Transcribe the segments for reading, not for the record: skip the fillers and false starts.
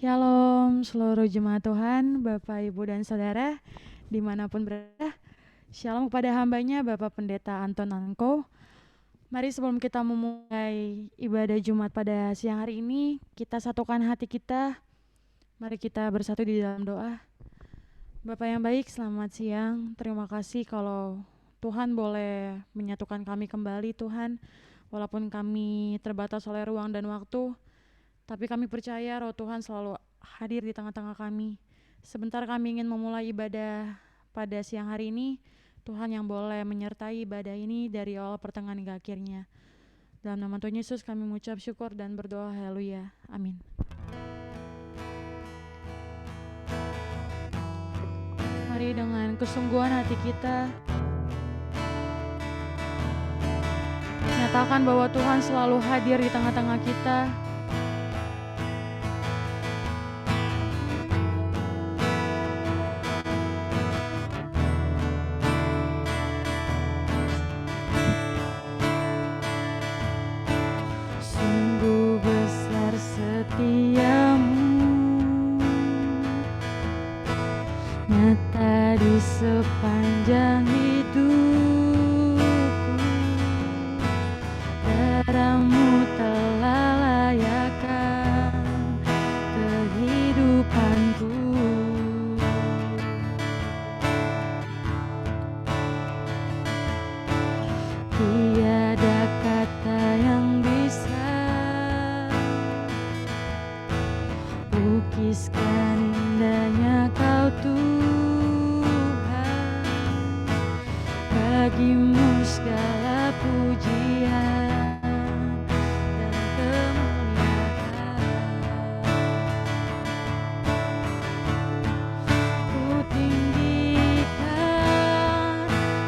Shalom seluruh jemaat Tuhan, Bapak, Ibu, dan Saudara, dimanapun berada. Shalom kepada hambanya, Bapak Pendeta Anton Anko. Mari sebelum kita memulai ibadah Jumat pada siang hari ini, kita satukan hati kita. Mari kita bersatu di dalam doa. Bapak yang baik, selamat siang. Terima kasih kalau Tuhan boleh menyatukan kami kembali, Tuhan. Walaupun kami terbatas oleh ruang dan waktu, tapi kami percaya Roh Tuhan selalu hadir di tengah-tengah kami. Sebentar kami ingin memulai ibadah pada siang hari ini. Tuhan yang boleh menyertai ibadah ini dari awal pertengahan hingga akhirnya. Dalam nama Tuhan Yesus kami mengucap syukur dan berdoa, haleluya, amin. Mari dengan kesungguhan hati kita nyatakan bahwa Tuhan selalu hadir di tengah-tengah kita. Sungguh besar setiamu, nyata di sepanjang hidupku. Darahmu telah layakkan kehidupanku. Tiada kata yang bisa lukiskan indahnya Kau Tuhan. Bagimu segala pujian dan kemuliaan. Ku tinggikan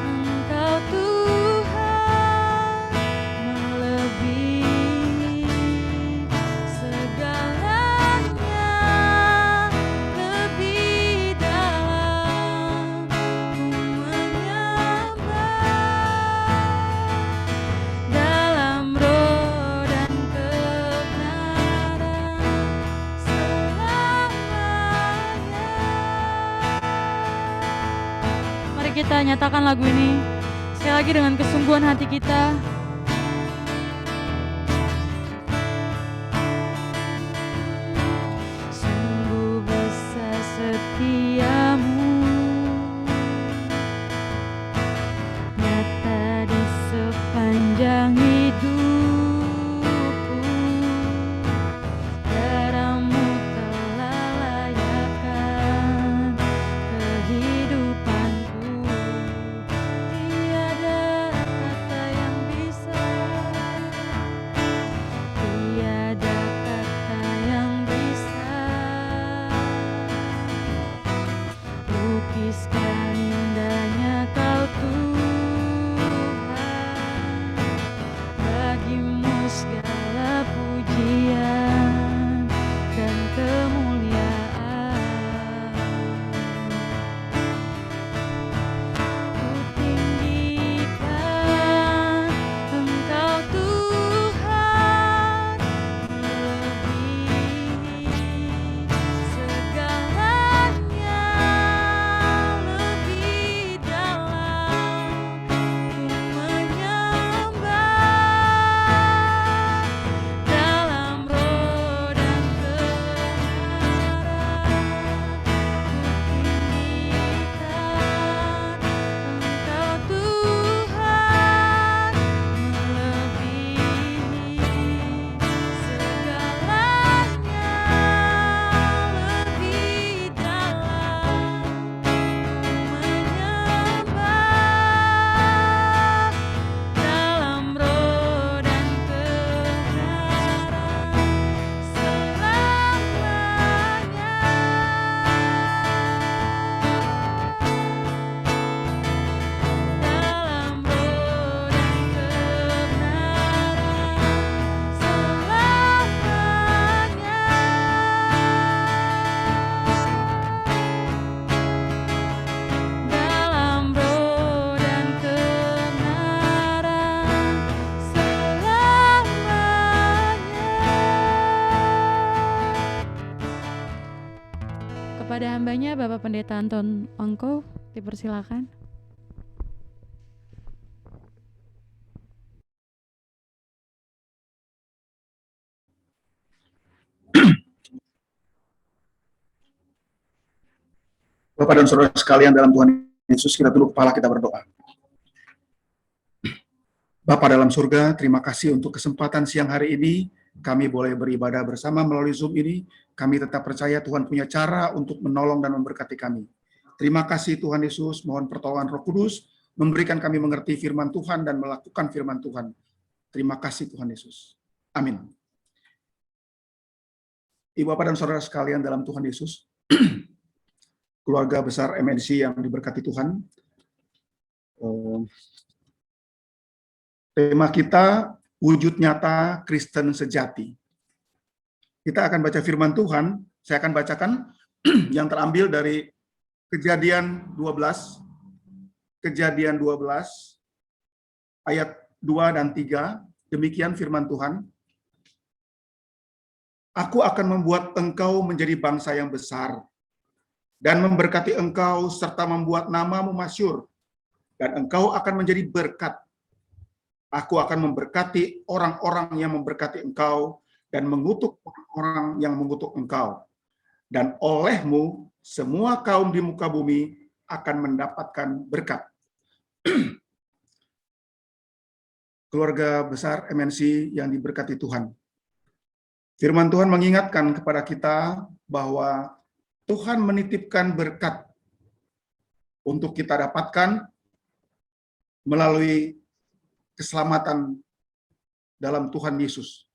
Engkau Tuhan, melebihi segalanya, lebih dalam ku menyembah, dalam roh dan kebenaran selamanya. Mari kita nyatakan lagu ini sekali lagi dengan kesungguhan hati kita. Sungguh besar setiamu, nyata di sepanjang hidupku. Darahmu telah layakkan kehidupanku. Tiada kata yang bisa Pendeta Anton Angko, dipersilakan. Bapak dan saudara sekalian dalam Tuhan Yesus, kita tunduk kepala, kita berdoa. Bapa dalam surga, terima kasih untuk kesempatan siang hari ini. Kami boleh beribadah bersama melalui Zoom ini. Kami tetap percaya Tuhan punya cara untuk menolong dan memberkati kami. Terima kasih Tuhan Yesus, mohon pertolongan Roh Kudus, memberikan kami mengerti firman Tuhan dan melakukan firman Tuhan. Terima kasih Tuhan Yesus. Amin. Ibu Bapak dan saudara sekalian dalam Tuhan Yesus, keluarga besar MNC yang diberkati Tuhan. Tema kita, wujud nyata Kristen sejati. Kita akan baca firman Tuhan, saya akan bacakan yang terambil dari Kejadian 12, ayat 2 dan 3, demikian firman Tuhan. Aku akan membuat engkau menjadi bangsa yang besar, dan memberkati engkau serta membuat namamu masyhur, dan engkau akan menjadi berkat. Aku akan memberkati orang-orang yang memberkati engkau, dan mengutuk orang-orang yang mengutuk engkau. Dan olehmu, semua kaum di muka bumi akan mendapatkan berkat. Keluarga besar MNC yang diberkati Tuhan. Firman Tuhan mengingatkan kepada kita bahwa Tuhan menitipkan berkat untuk kita dapatkan melalui keselamatan dalam Tuhan Yesus.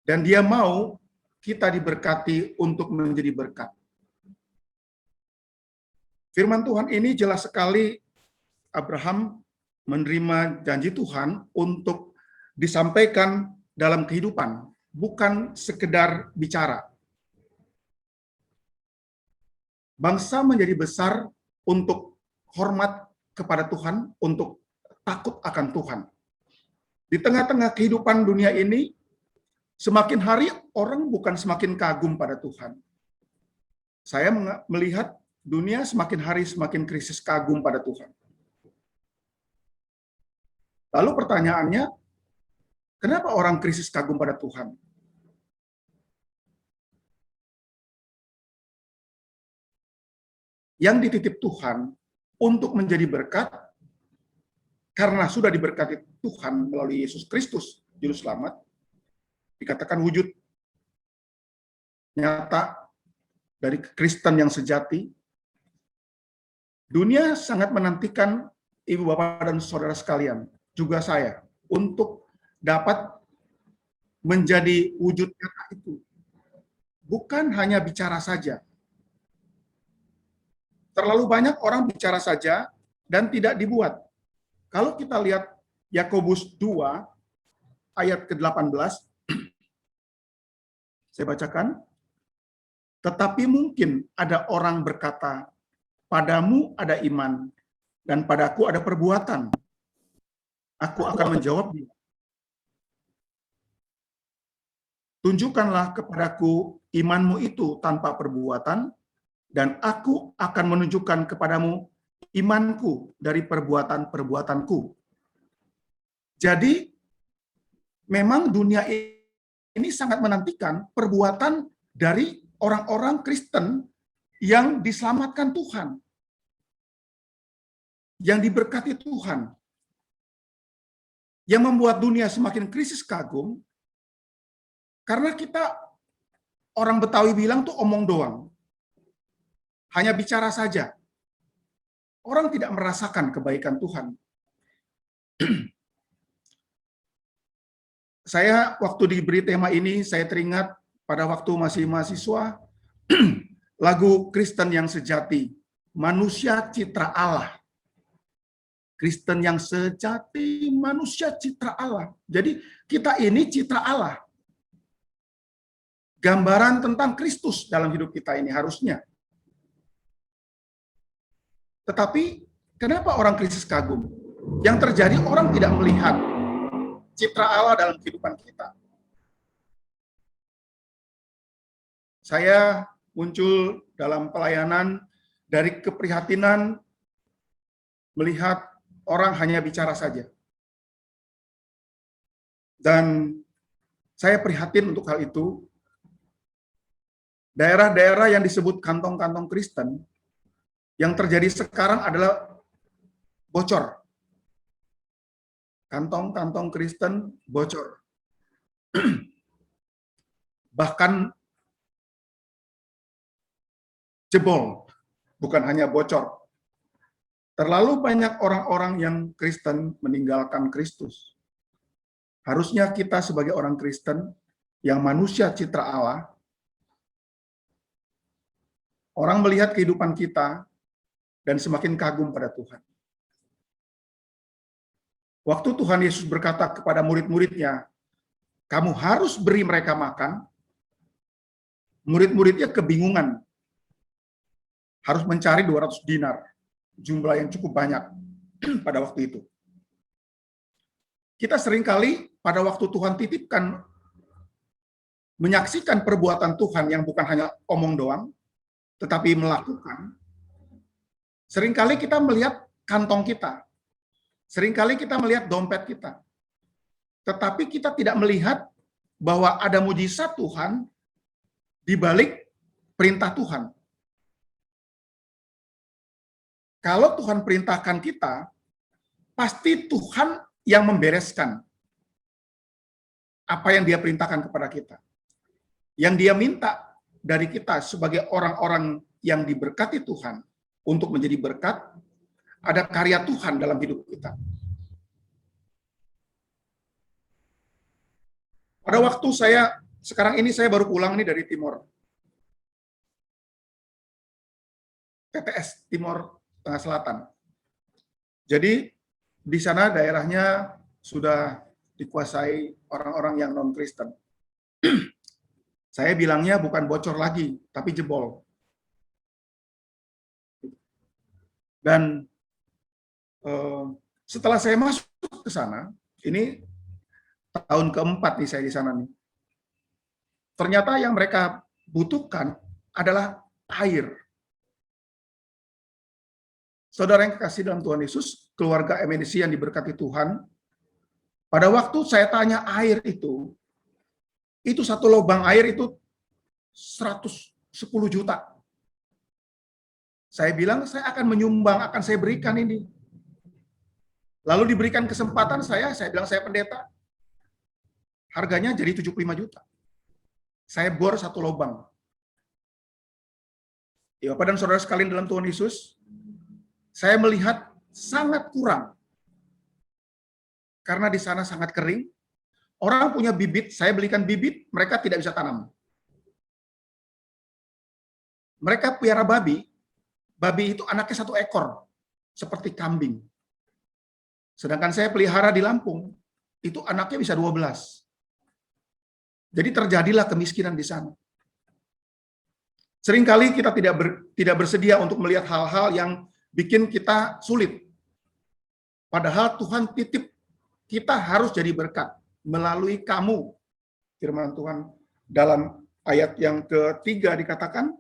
Dan Dia mau kita diberkati untuk menjadi berkat. Firman Tuhan ini jelas sekali Abraham menerima janji Tuhan untuk disampaikan dalam kehidupan, bukan sekedar bicara. Bangsa menjadi besar untuk hormat kepada Tuhan, untuk takut akan Tuhan. Di tengah-tengah kehidupan dunia ini, semakin hari orang bukan semakin kagum pada Tuhan. Saya melihat dunia semakin hari semakin krisis kagum pada Tuhan. Lalu pertanyaannya, kenapa orang krisis kagum pada Tuhan? Yang dititip Tuhan untuk menjadi berkat, karena sudah diberkati Tuhan melalui Yesus Kristus, Juru Selamat, dikatakan wujud nyata dari Kristen yang sejati. Dunia sangat menantikan Ibu Bapak dan Saudara sekalian, juga saya, untuk dapat menjadi wujud nyata itu. Bukan hanya bicara saja. Terlalu banyak orang bicara saja dan tidak dibuat. Kalau kita lihat Yakobus 2 ayat ke-18, saya bacakan. Tetapi mungkin ada orang berkata, padamu ada iman dan padaku ada perbuatan. Aku akan menjawab dia. Tunjukkanlah kepadaku imanmu itu tanpa perbuatan, dan aku akan menunjukkan kepadamu imanku dari perbuatan-perbuatanku. Jadi, memang dunia ini sangat menantikan perbuatan dari orang-orang Kristen yang diselamatkan Tuhan, yang diberkati Tuhan, yang membuat dunia semakin krisis kagum, karena kita, orang Betawi bilang tuh omong doang. Hanya bicara saja. Orang tidak merasakan kebaikan Tuhan. Saya waktu diberi tema ini, saya teringat pada waktu masih mahasiswa, lagu Kristen yang sejati, manusia citra Allah. Kristen yang sejati, manusia citra Allah. Jadi kita ini citra Allah. Gambaran tentang Kristus dalam hidup kita ini harusnya. Tetapi kenapa orang krisis kagum? Yang terjadi orang tidak melihat citra Allah dalam kehidupan kita. Saya muncul dalam pelayanan dari keprihatinan melihat orang hanya bicara saja. Dan saya prihatin untuk hal itu. Daerah-daerah yang disebut kantong-kantong Kristen, yang terjadi sekarang adalah bocor. Kantong-kantong Kristen bocor. Bahkan jebol, bukan hanya bocor. Terlalu banyak orang-orang yang Kristen meninggalkan Kristus. Harusnya kita sebagai orang Kristen yang manusia citra Allah, orang melihat kehidupan kita dan semakin kagum pada Tuhan. Waktu Tuhan Yesus berkata kepada murid-muridnya, kamu harus beri mereka makan, murid-muridnya kebingungan. Harus mencari 200 dinar, jumlah yang cukup banyak pada waktu itu. Kita seringkali pada waktu Tuhan titipkan, menyaksikan perbuatan Tuhan yang bukan hanya omong doang, tetapi melakukan. Seringkali kita melihat kantong kita, seringkali kita melihat dompet kita, tetapi kita tidak melihat bahwa ada mujizat Tuhan di balik perintah Tuhan. Kalau Tuhan perintahkan kita, pasti Tuhan yang membereskan apa yang Dia perintahkan kepada kita. Yang Dia minta dari kita sebagai orang-orang yang diberkati Tuhan untuk menjadi berkat, ada karya Tuhan dalam hidup kita. Pada waktu sekarang ini saya baru pulang nih dari Timor. TTS, Timor Tengah Selatan. Jadi di sana daerahnya sudah dikuasai orang-orang yang non-Kristen. Saya bilangnya bukan bocor lagi, tapi jebol. Dan setelah saya masuk ke sana, ini tahun keempat nih saya di sana nih. Ternyata yang mereka butuhkan adalah air. Saudara yang kekasih dalam Tuhan Yesus, keluarga MNC yang diberkati Tuhan, pada waktu saya tanya air itu satu lubang air itu 110 juta. Saya bilang, saya akan menyumbang, akan saya berikan ini. Lalu diberikan kesempatan saya bilang saya pendeta. Harganya jadi 75 juta. Saya bor satu lubang. Ya, Bapak dan Saudara sekalian dalam Tuhan Yesus, saya melihat sangat kurang. Karena di sana sangat kering. Orang punya bibit, saya belikan bibit, mereka tidak bisa tanam. Mereka piara babi itu anaknya 1 ekor, seperti kambing. Sedangkan saya pelihara di Lampung, itu anaknya bisa 12. Jadi terjadilah kemiskinan di sana. Seringkali kita tidak bersedia untuk melihat hal-hal yang bikin kita sulit. Padahal Tuhan titip kita harus jadi berkat melalui kamu. Firman Tuhan dalam ayat yang ketiga dikatakan,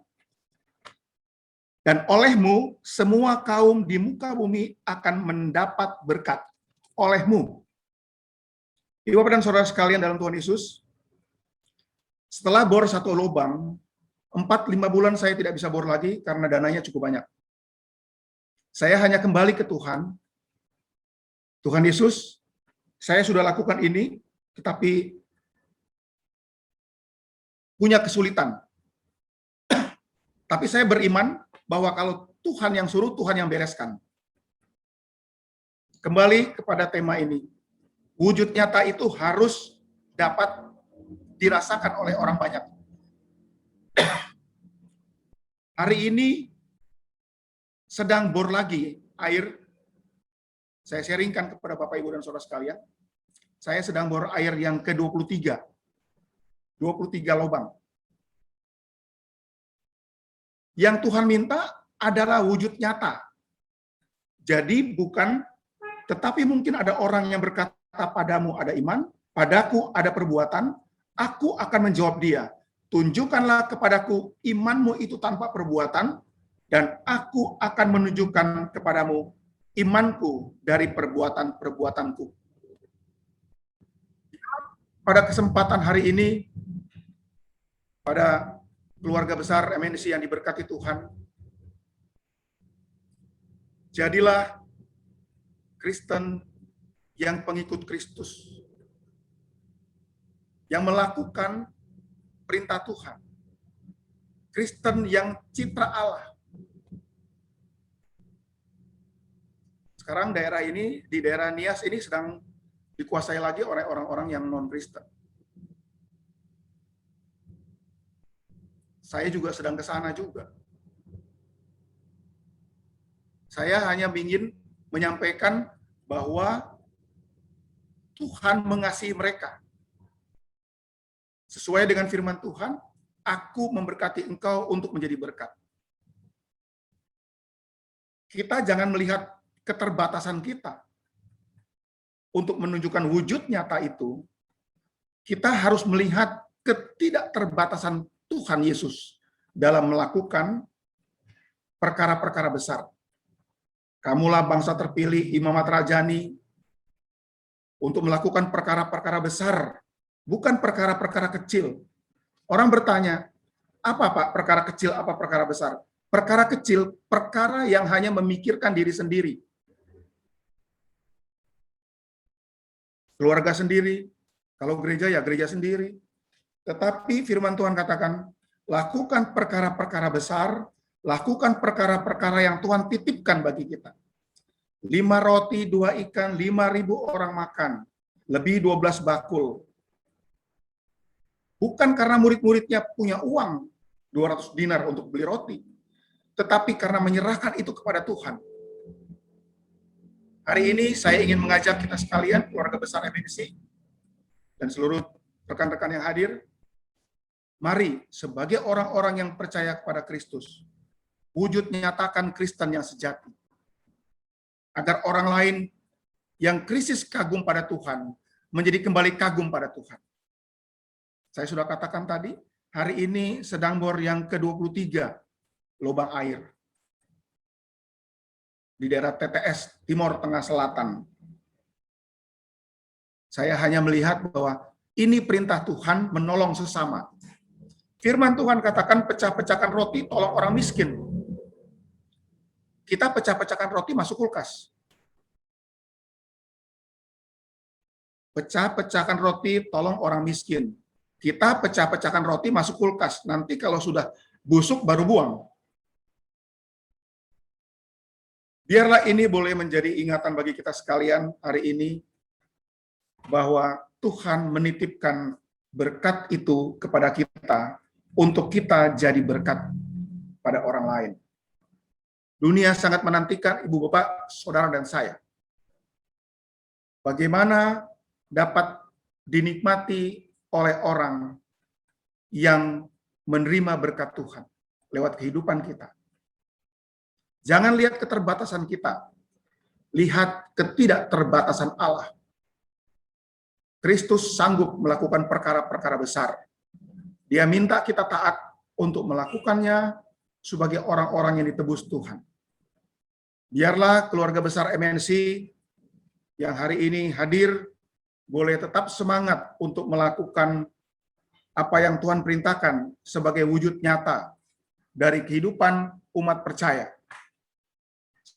dan olehmu semua kaum di muka bumi akan mendapat berkat. Olehmu. Ibu Bapak dan Saudara sekalian dalam Tuhan Yesus, setelah bor satu lubang, 4-5 bulan saya tidak bisa bor lagi karena dananya cukup banyak. Saya hanya kembali ke Tuhan. Tuhan Yesus, saya sudah lakukan ini, tetapi punya kesulitan. Tapi saya beriman bahwa kalau Tuhan yang suruh, Tuhan yang bereskan. Kembali kepada tema ini. Wujud nyata itu harus dapat dirasakan oleh orang banyak. Hari ini sedang bor lagi air. Saya sharingkan kepada Bapak Ibu dan Saudara sekalian. Saya sedang bor air yang ke-23. 23 lubang. Yang Tuhan minta adalah wujud nyata. Jadi bukan, tetapi mungkin ada orang yang berkata padamu ada iman, padaku ada perbuatan, aku akan menjawab dia. tunjukkanlah kepadaku imanmu itu tanpa perbuatan, dan aku akan menunjukkan kepadamu imanku dari perbuatan-perbuatanku. Pada kesempatan hari ini, pada keluarga besar MNC yang diberkati Tuhan, jadilah Kristen yang pengikut Kristus, yang melakukan perintah Tuhan. Kristen yang citra Allah. Sekarang daerah ini, di daerah Nias ini sedang dikuasai lagi oleh orang-orang yang non-Kristen. Saya juga sedang ke sana juga. Saya hanya ingin menyampaikan bahwa Tuhan mengasihi mereka. Sesuai dengan firman Tuhan, aku memberkati engkau untuk menjadi berkat. Kita jangan melihat keterbatasan kita. Untuk menunjukkan wujud nyata itu, kita harus melihat ketidakterbatasan Tuhan Yesus dalam melakukan perkara-perkara besar. Kamulah bangsa terpilih, imamat rajani, untuk melakukan perkara-perkara besar, bukan perkara-perkara kecil. Orang bertanya, apa Pak perkara kecil, apa perkara besar? Perkara kecil, perkara yang hanya memikirkan diri sendiri. Keluarga sendiri, kalau gereja ya gereja sendiri. Tetapi firman Tuhan katakan, lakukan perkara-perkara besar, lakukan perkara-perkara yang Tuhan titipkan bagi kita. 5 roti, 2 ikan, 5.000 orang makan, lebih 12 bakul. Bukan karena murid-muridnya punya uang 200 dinar untuk beli roti, tetapi karena menyerahkan itu kepada Tuhan. Hari ini saya ingin mengajak kita sekalian, keluarga besar MNC, dan seluruh rekan-rekan yang hadir, mari sebagai orang-orang yang percaya kepada Kristus, wujud nyatakan Kristen yang sejati. Agar orang lain yang krisis kagum pada Tuhan, menjadi kembali kagum pada Tuhan. Saya sudah katakan tadi, hari ini sedang bor yang ke-23, lubang air. Di daerah TTS, Timur Tengah Selatan. Saya hanya melihat bahwa ini perintah Tuhan menolong sesama. Firman Tuhan katakan pecah-pecahkan roti, tolong orang miskin. Kita pecah-pecahkan roti masuk kulkas. Pecah-pecahkan roti, tolong orang miskin. Kita pecah-pecahkan roti masuk kulkas. Nanti kalau sudah busuk baru buang. Biarlah ini boleh menjadi ingatan bagi kita sekalian hari ini, bahwa Tuhan menitipkan berkat itu kepada kita, untuk kita jadi berkat pada orang lain. Dunia sangat menantikan ibu bapak, saudara dan saya. Bagaimana dapat dinikmati oleh orang yang menerima berkat Tuhan lewat kehidupan kita. Jangan lihat keterbatasan kita, lihat ketidakterbatasan Allah. Kristus sanggup melakukan perkara-perkara besar. Dia minta kita taat untuk melakukannya sebagai orang-orang yang ditebus Tuhan. Biarlah keluarga besar MNC yang hari ini hadir boleh tetap semangat untuk melakukan apa yang Tuhan perintahkan sebagai wujud nyata dari kehidupan umat percaya.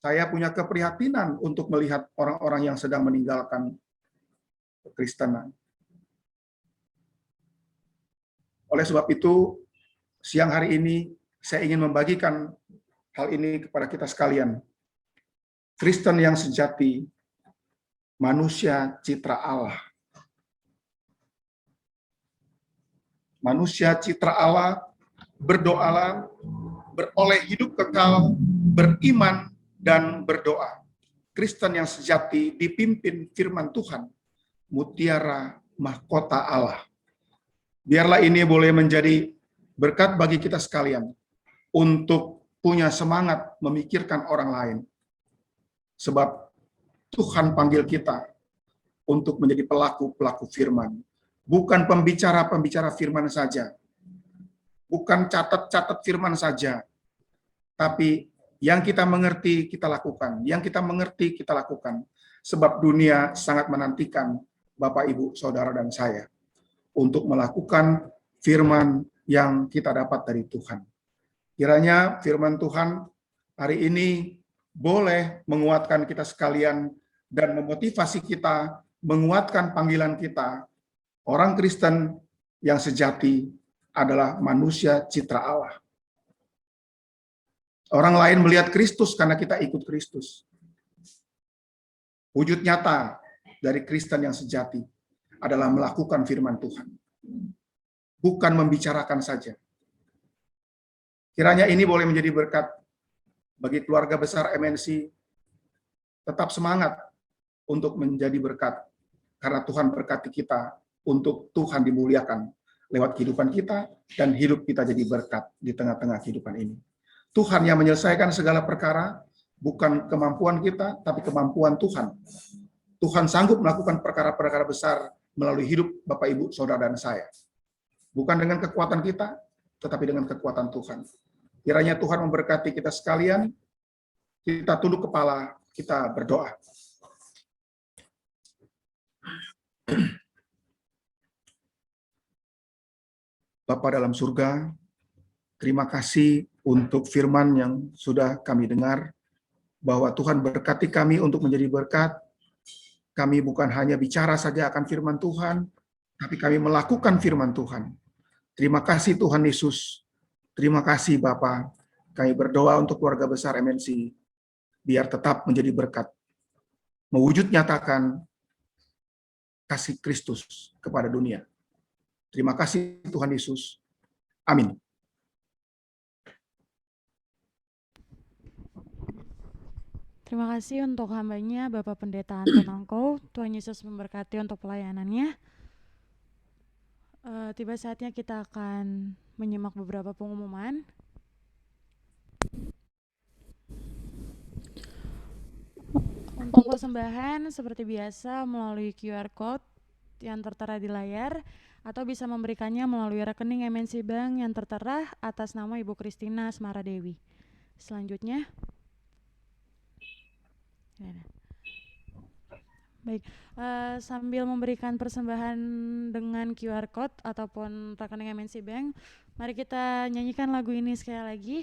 Saya punya keprihatinan untuk melihat orang-orang yang sedang meninggalkan kekristenan. Oleh sebab itu, siang hari ini saya ingin membagikan hal ini kepada kita sekalian. Kristen yang sejati, manusia citra Allah. Manusia citra Allah, berdoalah, beroleh hidup kekal, beriman, dan berdoa. Kristen yang sejati dipimpin firman Tuhan, mutiara mahkota Allah. Biarlah ini boleh menjadi berkat bagi kita sekalian untuk punya semangat memikirkan orang lain. Sebab Tuhan panggil kita untuk menjadi pelaku-pelaku firman. Bukan pembicara-pembicara firman saja, bukan catat-catat firman saja, tapi yang kita mengerti kita lakukan, yang kita mengerti kita lakukan. Sebab dunia sangat menantikan Bapak, Ibu, Saudara, dan saya untuk melakukan firman yang kita dapat dari Tuhan. Kiranya firman Tuhan hari ini boleh menguatkan kita sekalian dan memotivasi kita, menguatkan panggilan kita. Orang Kristen yang sejati adalah manusia citra Allah. Orang lain melihat Kristus karena kita ikut Kristus. Wujud nyata dari Kristen yang sejati adalah melakukan firman Tuhan. Bukan membicarakan saja. Kiranya ini boleh menjadi berkat bagi keluarga besar MNC. Tetap semangat untuk menjadi berkat. Karena Tuhan berkati kita untuk Tuhan dimuliakan lewat kehidupan kita dan hidup kita jadi berkat di tengah-tengah kehidupan ini. Tuhan yang menyelesaikan segala perkara, bukan kemampuan kita, tapi kemampuan Tuhan. Tuhan sanggup melakukan perkara-perkara besar melalui hidup Bapak, Ibu, Saudara, dan saya. Bukan dengan kekuatan kita, tetapi dengan kekuatan Tuhan. Kiranya Tuhan memberkati kita sekalian. Kita tunduk kepala, kita berdoa. Bapa dalam surga, terima kasih untuk firman yang sudah kami dengar, bahwa Tuhan berkati kami untuk menjadi berkat. Kami bukan hanya bicara saja akan firman Tuhan, tapi kami melakukan firman Tuhan. Terima kasih Tuhan Yesus. Terima kasih Bapa. Kami berdoa untuk keluarga besar MNC, biar tetap menjadi berkat. Mewujud nyatakan kasih Kristus kepada dunia. Terima kasih Tuhan Yesus. Amin. Terima kasih untuk hambanya Bapak Pendeta Anton Angko. Tuhan Yesus memberkati untuk pelayanannya. Tiba saatnya kita akan menyimak beberapa pengumuman. Untuk persembahan seperti biasa melalui QR Code yang tertera di layar, atau bisa memberikannya melalui rekening MNC Bank yang tertera atas nama Ibu Kristina Smaradewi. Selanjutnya, baik, sambil memberikan persembahan dengan QR Code ataupun rekening MNC Bank, mari kita nyanyikan lagu ini sekali lagi.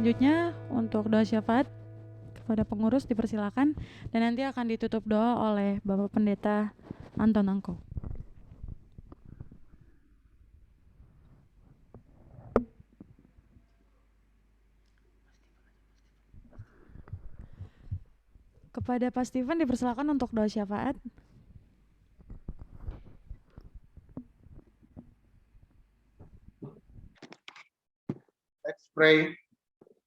Selanjutnya untuk doa syafaat kepada pengurus dipersilakan, dan nanti akan ditutup doa oleh Bapak Pendeta Anton Angko. Kepada Pak Steven dipersilakan untuk doa syafaat. Let's pray.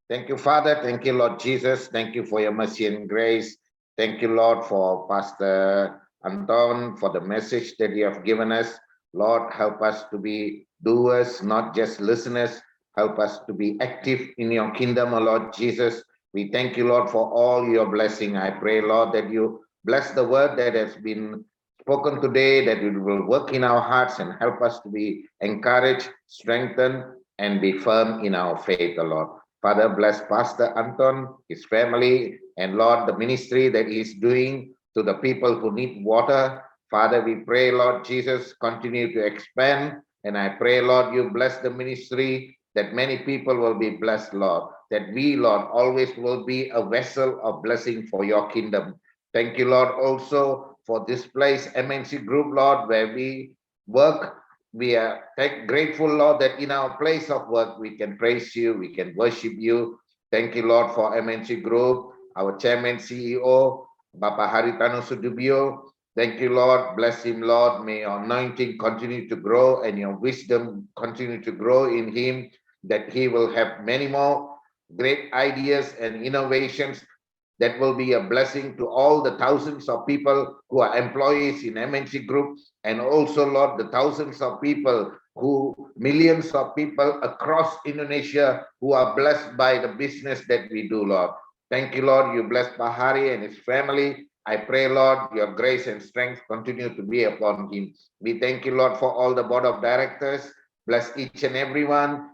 Thank you, Father. Thank you, Lord Jesus. Thank you for your mercy and grace. Thank you, Lord, for Pastor Anton, for the message that you have given us. Lord, help us to be doers, not just listeners. Help us to be active in your kingdom, O Lord Jesus. We thank you, Lord, for all your blessing. I pray, Lord, that you bless the word that has been spoken today, that it will work in our hearts and help us to be encouraged, strengthened, and be firm in our faith, O Lord. Father, bless Pastor Anton, his family, and Lord, the ministry that he is doing to the people who need water. Father, we pray, Lord Jesus, continue to expand. And I pray, Lord, you bless the ministry, that many people will be blessed, Lord. That we, Lord, always will be a vessel of blessing for your kingdom. Thank you, Lord, also for this place, MNC Group, Lord, where we work. We are grateful, Lord, that in our place of work, we can praise you, we can worship you. Thank you, Lord, for MNC Group, our chairman, CEO, Bapak Haritano Sudibyo. Thank you, Lord. Bless him, Lord. May your anointing continue to grow and your wisdom continue to grow in him, that he will have many more great ideas and innovations that will be a blessing to all the thousands of people who are employees in MNC Group, and also, Lord, the thousands of people millions of people across Indonesia who are blessed by the business that we do, Lord. Thank you, Lord. You bless Bahari and his family. I pray, Lord, your grace and strength continue to be upon him. We thank you, Lord, for all the board of directors. Bless each and everyone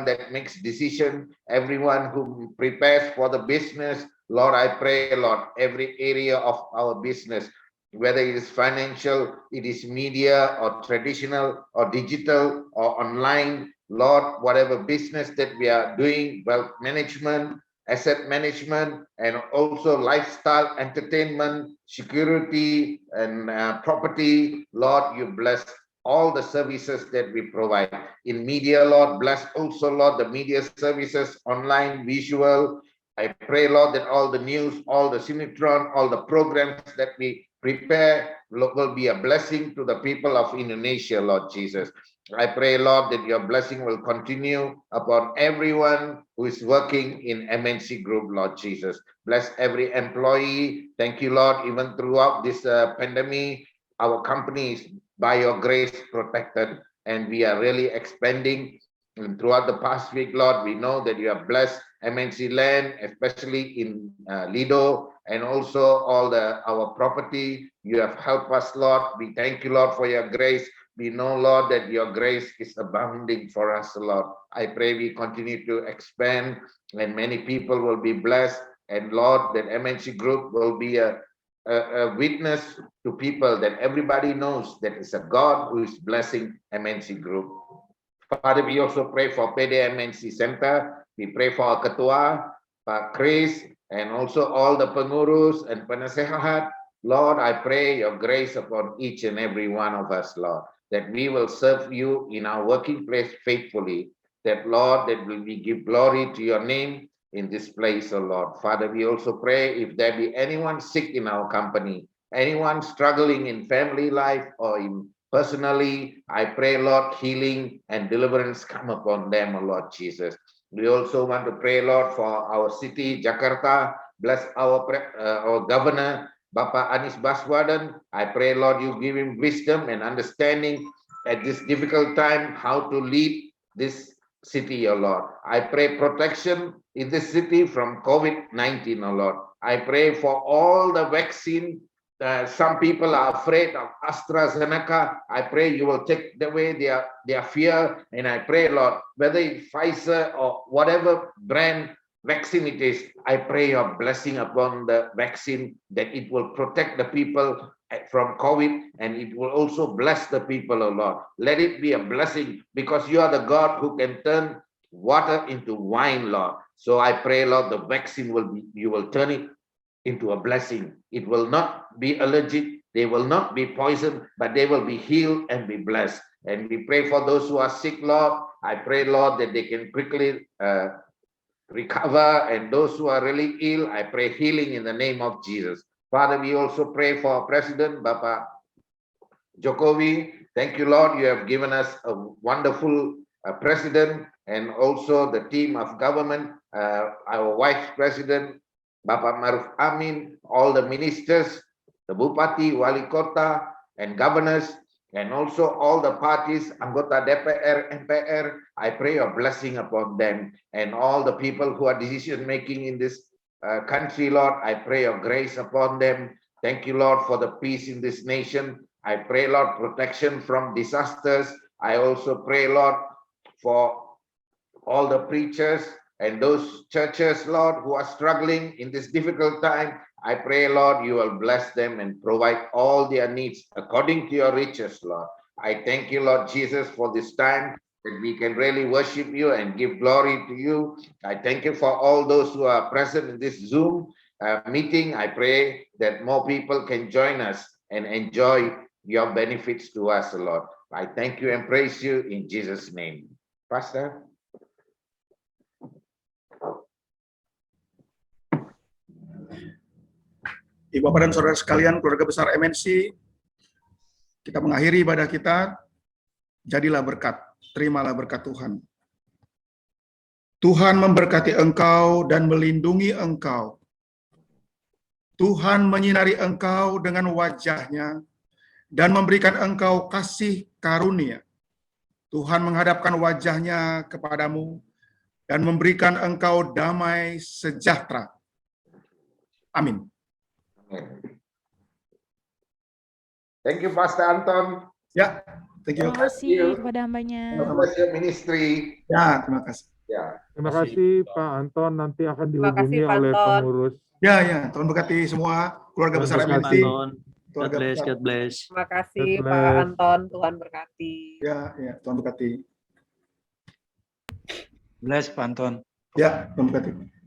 that makes decision, everyone who prepares for the business. Lord, I pray, Lord, every area of our business, whether it is financial, it is media or traditional or digital or online, Lord, whatever business that we are doing, wealth management, asset management, and also lifestyle, entertainment, security, and property, Lord, you bless all the services that we provide. In media, Lord, bless also, Lord, the media services, online, visual. I pray, Lord, that all the news, all the Sinetron, all the programs that we prepare will be a blessing to the people of Indonesia, Lord Jesus. I pray, Lord, that your blessing will continue upon everyone who is working in MNC Group, Lord Jesus. Bless every employee. Thank you, Lord, even throughout this pandemic, our company is by your grace protected, and we are really expanding. And throughout the past week, Lord, we know that you have blessed MNC Land, especially in Lido, and also all our property. You have helped us, Lord. We thank you, Lord, for your grace. We know, Lord, that your grace is abounding for us, Lord. I pray we continue to expand and many people will be blessed. And Lord, that MNC Group will be a witness to people, that everybody knows that it's a God who is blessing MNC Group. Father, we also pray for PDMNC Center. We pray for our Ketua, Pak Chris, and also all the pengurus and penasehat. Lord, I pray your grace upon each and every one of us, Lord, that we will serve you in our working place faithfully. That, Lord, that we give glory to your name in this place, oh Lord. Father, we also pray if there be anyone sick in our company, anyone struggling in family life or in personally, I pray, Lord, healing and deliverance come upon them, oh Lord Jesus. We also want to pray, Lord, for our city, Jakarta. Bless our governor, Bapak Anies Baswedan. I pray, Lord, you give him wisdom and understanding at this difficult time how to lead this city, oh Lord. I pray protection in this city from COVID-19, oh Lord. I pray for all the vaccine. Some people are afraid of AstraZeneca. I pray you will take away their fear. And I pray, Lord, whether it's Pfizer or whatever brand vaccine it is, I pray your blessing upon the vaccine, that it will protect the people from COVID, and it will also bless the people, oh Lord. Let it be a blessing, because you are the God who can turn water into wine, Lord. So I pray, Lord, the vaccine you will turn it into a blessing. It will not be allergic, they will not be poisoned, but they will be healed and be blessed. And we pray for those who are sick, Lord. I pray, Lord, that they can quickly recover, and those who are really ill, I pray healing in the name of Jesus. Father, we also pray for our President, Bapak Jokowi. Thank you, Lord, you have given us a wonderful president, and also the team of government, our Vice President, Bapak Maruf Amin, all the ministers, the Bupati, Wali Kota, and governors, and also all the parties, anggota DPR, MPR. I pray your blessing upon them, and all the people who are decision-making in this country, Lord. I pray your grace upon them. Thank you, Lord, for the peace in this nation. I pray, Lord, protection from disasters. I also pray, Lord, for all the preachers and those churches, Lord, who are struggling in this difficult time. I pray, Lord, you will bless them and provide all their needs according to your riches, Lord. I thank you, Lord Jesus, for this time that we can really worship you and give glory to you. I thank you for all those who are present in this Zoom meeting. I pray that more people can join us and enjoy your benefits to us, Lord. I thank you and praise you in Jesus' name. Pastor. Ibu Bapak dan Saudara sekalian, keluarga besar MNC, kita mengakhiri ibadah kita, jadilah berkat, terimalah berkat Tuhan. Tuhan memberkati engkau dan melindungi engkau. Tuhan menyinari engkau dengan wajah-Nya dan memberikan engkau kasih karunia. Tuhan menghadapkan wajah-Nya kepadamu dan memberikan engkau damai sejahtera. Amin. Thank you, Pastor Anton. Ya, thank you. Terima kasih kepada hambanya. God bless your ministry. Ya, terima kasih. Ya. Terima kasih Pak Anton, nanti akan Terima dihubungi kasih, Pak oleh Anton. pengurus. Ya, Tuhan berkati semua keluarga Tuhan besar berkati. MNC. God Keluarga bless, besar. God bless. Terima kasih God Pak bless. Anton, Tuhan berkati. Ya, Tuhan berkati. Bless, Pak Anton. Ya, Tuhan berkati.